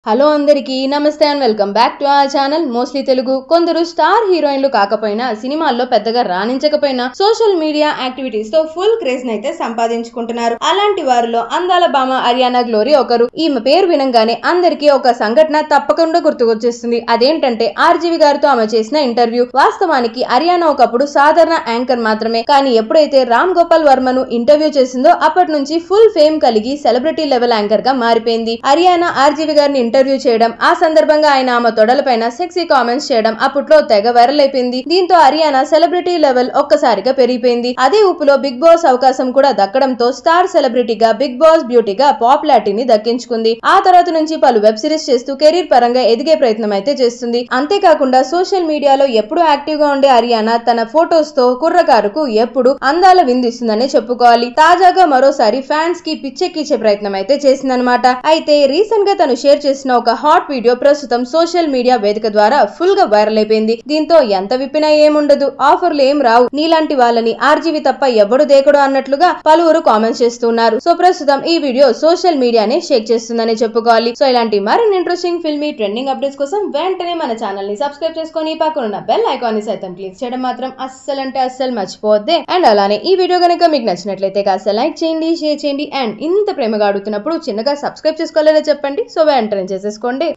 Hello అందరికీ నమస్తే and welcome back to our channel mostly Telugu. కొందరు స్టార్ హీరోయిన్లు కాకపోయినా సినిమాల్లో పెద్దగా రాణించకపోయినా సోషల్ మీడియా యాక్టివిటీస్ తో ఫుల్ క్రేజ్ నైతే సంపాదించుకుంటున్నారు. అలాంటి వారిలో అందాల భామ అరియానా గ్లోరీ ఒకరు. ఈమె పేరు వినంగానే అందరికీ ఒక సంఘటన తప్పకుండా గుర్తుకొచ్చేస్తుంది. అదేంటంటే ఆర్జీవి గారితో ఆమె చేసిన ఇంటర్వ్యూ. వాస్తవానికి అరియానా ఒకప్పుడు సాధారణ యాంకర్ మాత్రమే, కానీ ఎప్పుడైతే రామ్ గోపాల్ వర్మను ఇంటర్వ్యూ చేసిందో అప్పటి నుంచి ఫుల్ ఫేమ్ కలిగి సెలబ్రిటీ లెవెల్ యాంకర్ గా మారిపోయింది. అరియానా ఆర్జీవి గారిని ఇంటర్వ్యూ చేయడం, ఆ సందర్భంగా ఆయన ఆమె తొడలపైన సెక్సీ కామెంట్స్ చేయడం అప్పట్లో తెగ వైరల్ అయిపోయింది. దీంతో అరియానా సెలబ్రిటీ లెవెల్ ఒక్కసారిగా పెరిగిపోయింది. అదే ఊపులో బిగ్ బాస్ అవకాశం కూడా దక్కడంతో స్టార్ సెలబ్రిటీగా బిగ్ బాస్ బ్యూటీగా పాపులారిటీని దక్కించుకుంది. ఆ తర్వాత నుంచి పలు వెబ్ సిరీస్ చేస్తూ కెరీర్ పరంగా ఎదిగే ప్రయత్నం అయితే చేస్తుంది. అంతేకాకుండా సోషల్ మీడియాలో ఎప్పుడు యాక్టివ్ గా ఉండే అరియానా తన ఫోటోస్ తో కుర్రకారుకు ఎప్పుడు అందాల విందిస్తుందనే చెప్పుకోవాలి. తాజాగా మరోసారి ఫ్యాన్స్ కి పిచ్చెక్కిచ్చే ప్రయత్నం అయితే చేసిందనమాట. అయితే రీసెంట్ గా తను షేర్ చేసిన ఒక హాట్ వీడియో ప్రస్తుతం సోషల్ మీడియా వేదిక ద్వారా ఫుల్ గా వైరల్ అయిపోయింది. దీంతో ఎంత విప్పినా ఏముండదు, ఆఫర్లు ఏం రావు, నీలాంటి వాళ్ళని ఆర్జీవి తప్ప ఎవడు దేకడు అన్నట్లుగా పలువురు కామెంట్స్ చేస్తున్నారు. సో ప్రస్తుతం ఈ వీడియో సోషల్ మీడియానే షేక్ చేస్తుందని చెప్పుకోవాలి. సో ఇలాంటి మరిన్ని ఇంట్రెస్టింగ్ ఫిల్మీ ట్రెండింగ్ అప్డేట్స్ కోసం వెంటనే మన ఛానల్ ని సబ్స్క్రైబ్ చేసుకొని పక్కనున్న బెల్ ఐకాన్ ని సైతం క్లిక్ చేయడం మాత్రం అస్సలు మర్చిపోవద్దే. అండ్ అలానే ఈ వీడియో కనుక మీకు నచ్చినట్లయితే కాస్త లైక్ చేయండి, షేర్ చేయండి. అండ్ ఇంత ప్రేమగా అడుగుతున్నప్పుడు చిన్నగా సబ్స్క్రైబ్ చేసుకోవాలని చెప్పండి. సో వెంటనే చేసేసుకోండి.